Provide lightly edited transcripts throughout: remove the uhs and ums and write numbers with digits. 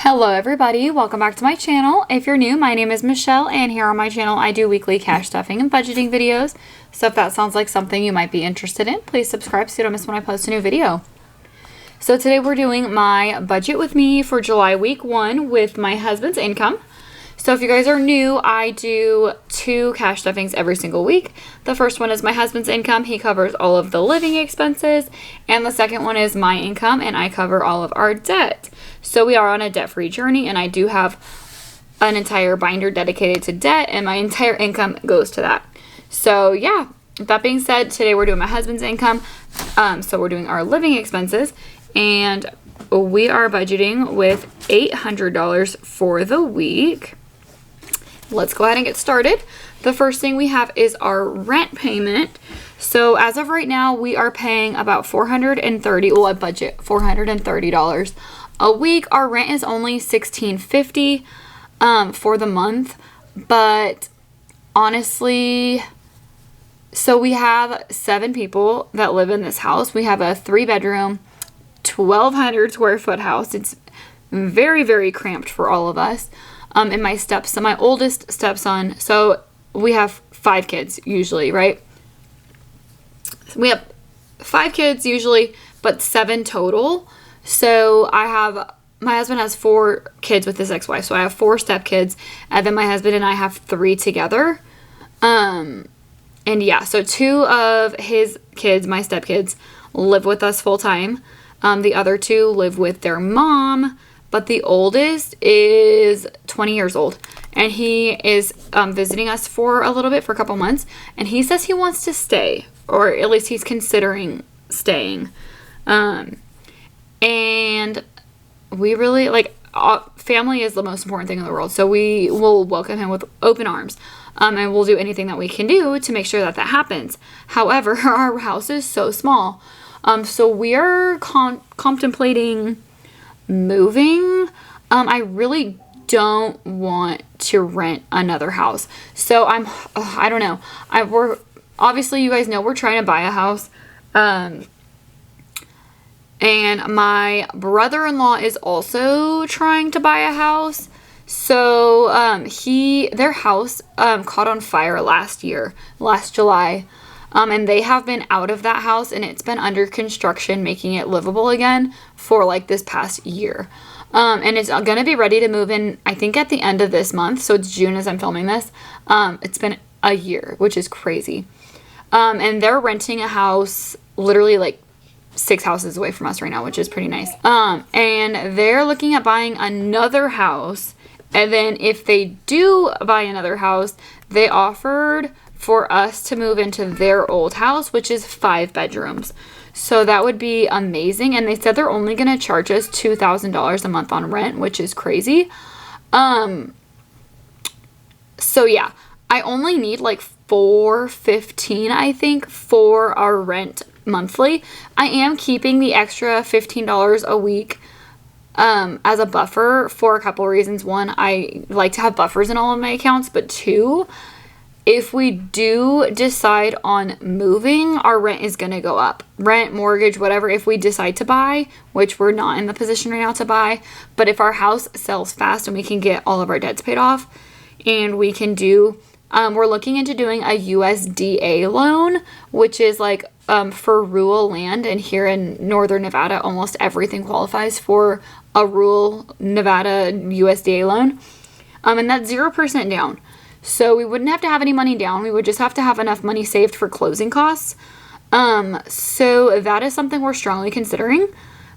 Hello everybody, welcome back to my channel. If you're new, my name is Michelle and here on my channel I do weekly cash stuffing and budgeting videos. So if that sounds like something you might be interested in, please subscribe so you don't miss when I post a new video. So today we're doing my budget with me for July week 1 with my husband's income. So if you guys are new, I do 2 cash stuffings every single week. The first one is my husband's income. He covers all of the living expenses. And the second one is my income and I cover all of our debt. So we are on a debt-free journey and I do have an entire binder dedicated to debt and my entire income goes to that. So yeah, that being said, today we're doing my husband's income. So we're doing our living expenses and we are budgeting with $800 for the week. Let's go ahead and get started. The first thing we have is our rent payment. So as of right now, we are paying about $430, well, I budget $430 a week. Our rent is only $16.50 for the month, but honestly, so we have 7 people that live in this house. We have a 3-bedroom, 1,200 square foot house. It's very, very cramped for all of us. And my oldest stepson, so we have 5 kids usually, right? We have 5 kids usually, but 7 total. So my husband has 4 kids with his ex-wife, so I have 4 stepkids, and then my husband and I have 3 together. And yeah, so 2 of his kids, my stepkids, live with us full time. The other 2 live with their mom. But the oldest is 20 years old, and he is visiting us for a little bit, for a couple months, and he says he wants to stay, or at least he's considering staying. And we really, family is the most important thing in the world, so we will welcome him with open arms, and we'll do anything that we can do to make sure that that happens. However, our house is so small, so we are contemplating moving. I really don't want to rent another house. So I don't know. We're obviously, you guys know, we're trying to buy a house. And my brother-in-law is also trying to buy a house. So their house caught on fire last July. And they have been out of that house and it's been under construction, making it livable again for like this past year. And it's going to be ready to move in, I think, at the end of this month. So it's June as I'm filming this. It's been a year, which is crazy. And they're renting a house literally like 6 houses away from us right now, which is pretty nice. And they're looking at buying another house. And then if they do buy another house, they offered for us to move into their old house, which is 5 bedrooms. So that would be amazing. And they said they're only going to charge us $2,000 a month on rent, which is crazy. So yeah, I only need like $415, I think, for our rent monthly. I am keeping the extra $15 a week as a buffer for a couple reasons. 1, I like to have buffers in all of my accounts, but 2, if we do decide on moving, our rent is going to go up. Rent, mortgage, whatever, if we decide to buy, which we're not in the position right now to buy. But if our house sells fast and we can get all of our debts paid off, and we can do, we're looking into doing a USDA loan, which is like for rural land. And here in northern Nevada, almost everything qualifies for a rural Nevada USDA loan. And that's 0% down. So we wouldn't have to have any money down. We would just have to have enough money saved for closing costs. So that is something we're strongly considering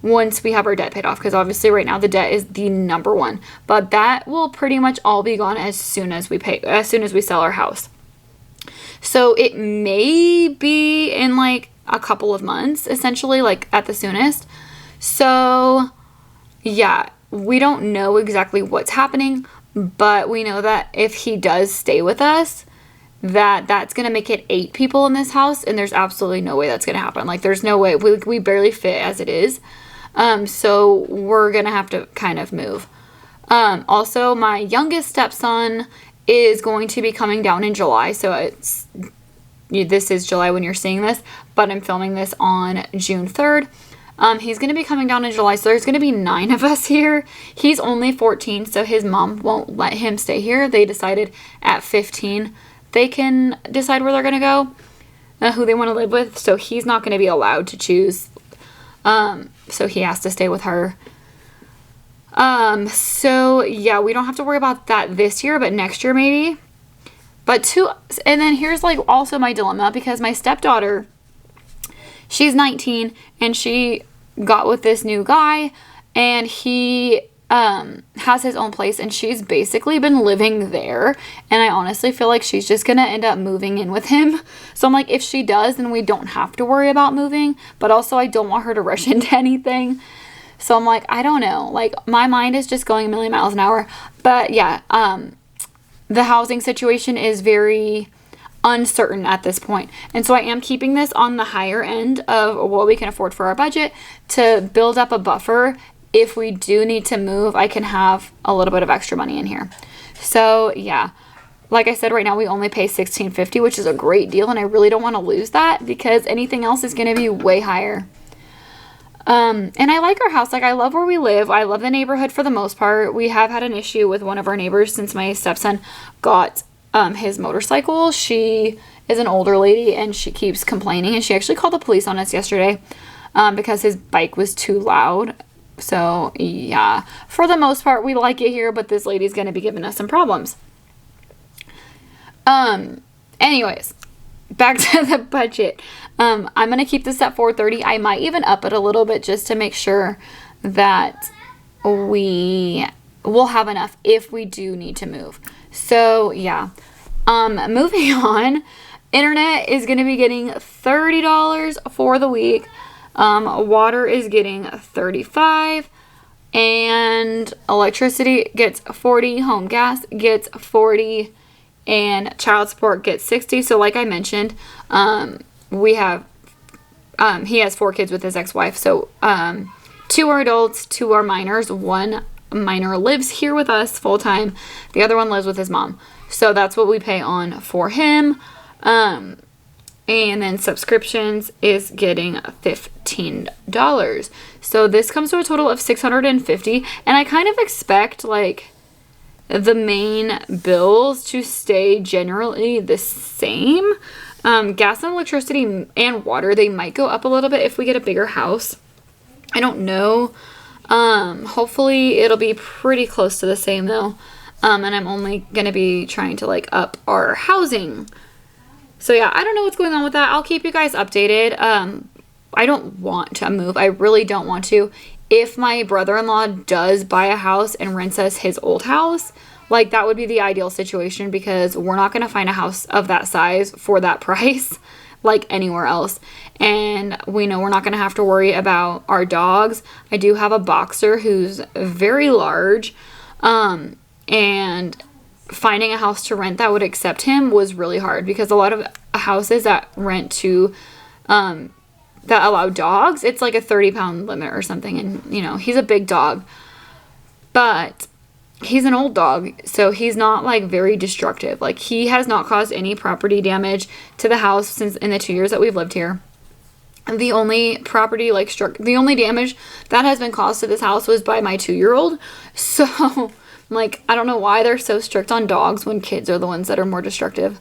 once we have our debt paid off. Because obviously right now the debt is the number one. But that will pretty much all be gone as soon as we sell our house. So it may be in like a couple of months, essentially, like at the soonest. So yeah, we don't know exactly what's happening. But we know that if he does stay with us, that's going to make it 8 people in this house. And there's absolutely no way that's going to happen. Like, there's no way. We barely fit as it is. So we're going to have to kind of move. Also, my youngest stepson is going to be coming down in July. So this is July when you're seeing this. But I'm filming this on June 3rd. He's going to be coming down in July, so there's going to be 9 of us here. He's only 14, so his mom won't let him stay here. They decided at 15 they can decide where they're going to go, who they want to live with, so he's not going to be allowed to choose. So he has to stay with her. So yeah, we don't have to worry about that this year, but next year maybe. And then here's like also my dilemma, because my stepdaughter, she's 19 and she got with this new guy, and he has his own place, and she's basically been living there, and I honestly feel like she's just gonna end up moving in with him. So I'm like, if she does, then we don't have to worry about moving, but also I don't want her to rush into anything. So I'm like, I don't know, like my mind is just going a million miles an hour. But yeah, the housing situation is very uncertain at this point. And so I am keeping this on the higher end of what we can afford for our budget to build up a buffer. If we do need to move, I can have a little bit of extra money in here. So yeah, like I said, right now we only pay $16.50, which is a great deal. And I really don't want to lose that, because anything else is going to be way higher. And I like our house. Like, I love where we live. I love the neighborhood for the most part. We have had an issue with one of our neighbors since my stepson got his motorcycle. She is an older lady and she keeps complaining, and she actually called the police on us yesterday because his bike was too loud. So yeah, for the most part we like it here, but this lady's going to be giving us some problems. Anyways, back to the budget. I'm going to keep this at $430. I might even up it a little bit just to make sure that we will have enough if we do need to move. So yeah, moving on, internet is going to be getting $30 for the week. Water is getting $35, and electricity gets $40, home gas gets $40, and child support gets $60. So like I mentioned, we have, he has 4 kids with his ex-wife. So, 2 are adults, 2 are minors. 1 minor lives here with us full time. The other one lives with his mom. So that's what we pay on for him. And then subscriptions is getting $15. So this comes to a total of $650. And I kind of expect like the main bills to stay generally the same. Gas and electricity and water, they might go up a little bit if we get a bigger house. I don't know. Hopefully it'll be pretty close to the same though. And I'm only going to be trying to like up our housing. So yeah, I don't know what's going on with that. I'll keep you guys updated. I don't want to move. I really don't want to. If my brother-in-law does buy a house and rents us his old house, like that would be the ideal situation, because we're not going to find a house of that size for that price like anywhere else. And we know we're not going to have to worry about our dogs. I do have a boxer who's very large, and finding a house to rent that would accept him was really hard, because a lot of houses that rent to that allow dogs, it's like a 30-pound limit or something, and you know, he's a big dog, but he's an old dog, so he's not like very destructive. Like, he has not caused any property damage to the house since in the 2 years that we've lived here. The only property the only damage that has been caused to this house was by my 2-year-old. So like, I don't know why they're so strict on dogs when kids are the ones that are more destructive.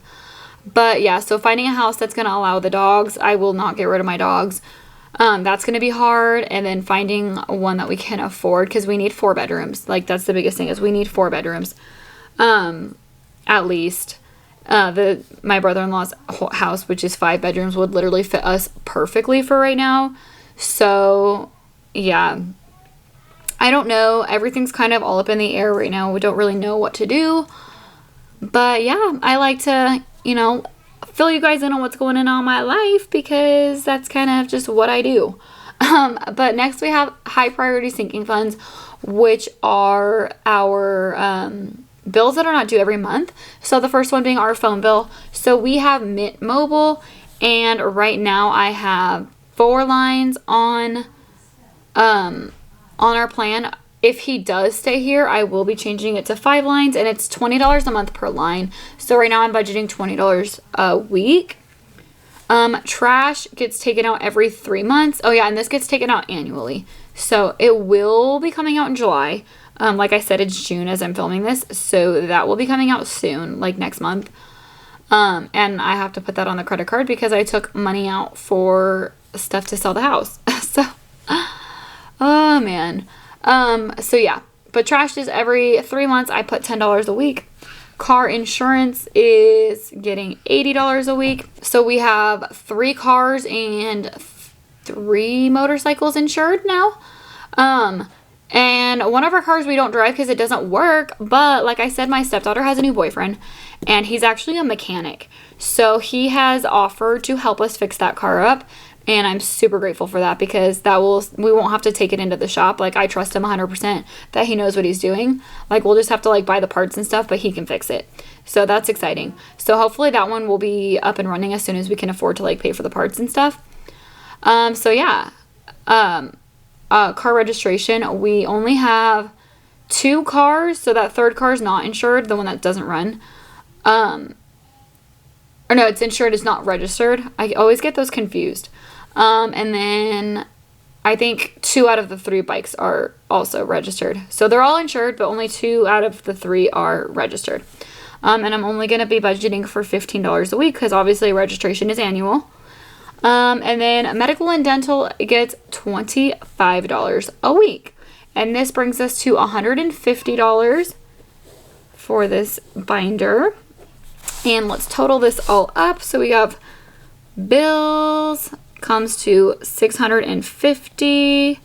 But yeah, so finding a house that's going to allow the dogs, I will not get rid of my dogs. That's going to be hard. And then finding one that we can afford, because we need 4 bedrooms. Like, that's the biggest thing, is we need 4 bedrooms. At least. My brother-in-law's house, which is 5 bedrooms, would literally fit us perfectly for right now. So yeah, I don't know. Everything's kind of all up in the air right now. We don't really know what to do. But yeah, I like to, you know, fill you guys in on what's going on in my life, because that's kind of just what I do. But next we have high priority sinking funds, which are our bills that are not due every month. So the first one being our phone bill. So we have Mint Mobile, and right now I have 4 lines on our plan. If he does stay here, I will be changing it to 5 lines, and it's $20 a month per line. So right now I'm budgeting $20 a week. Trash gets taken out every 3 months. Oh yeah, and this gets taken out annually. So it will be coming out in July. Like I said, it's June as I'm filming this, so that will be coming out soon, like next month. And I have to put that on the credit card because I took money out for stuff to sell the house. So, oh man. So yeah, but trash is every 3 months. I put $10 a week. Car insurance is getting $80 a week. So we have 3 cars and 3 motorcycles insured now. And one of our cars we don't drive because it doesn't work. But like I said, my stepdaughter has a new boyfriend and he's actually a mechanic. So he has offered to help us fix that car up. And I'm super grateful for that because we won't have to take it into the shop. Like I trust him 100% that he knows what he's doing. Like we'll just have to like buy the parts and stuff, but he can fix it. So that's exciting. So hopefully that one will be up and running as soon as we can afford to like pay for the parts and stuff. So yeah. Car registration, we only have 2 cars, so that 3rd car is not insured, the one that doesn't run. Or no, it's insured, it's not registered. I always get those confused. And then I think 2 out of the 3 bikes are also registered. So they're all insured, but only 2 out of the 3 are registered. And I'm only going to be budgeting for $15 a week because obviously registration is annual. And then medical and dental gets $25 a week. And this brings us to $150 for this binder. And let's total this all up. So we have bills comes to $650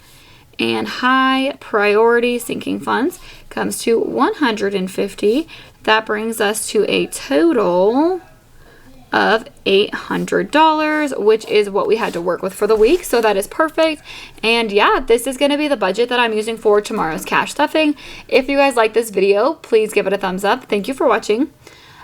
and high priority sinking funds comes to $150. That brings us to a total of $800, which is what we had to work with for the week. So that is perfect. And yeah, this is going to be the budget that I'm using for tomorrow's cash stuffing. If you guys like this video, please give it a thumbs up. Thank you for watching.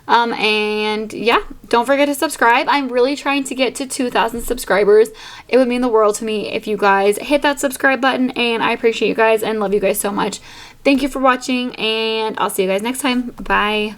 And yeah, don't forget to subscribe. I'm really trying to get to 2,000 subscribers. It would mean the world to me if you guys hit that subscribe button, and I appreciate you guys and love you guys so much. Thank you for watching, and I'll see you guys next time. Bye.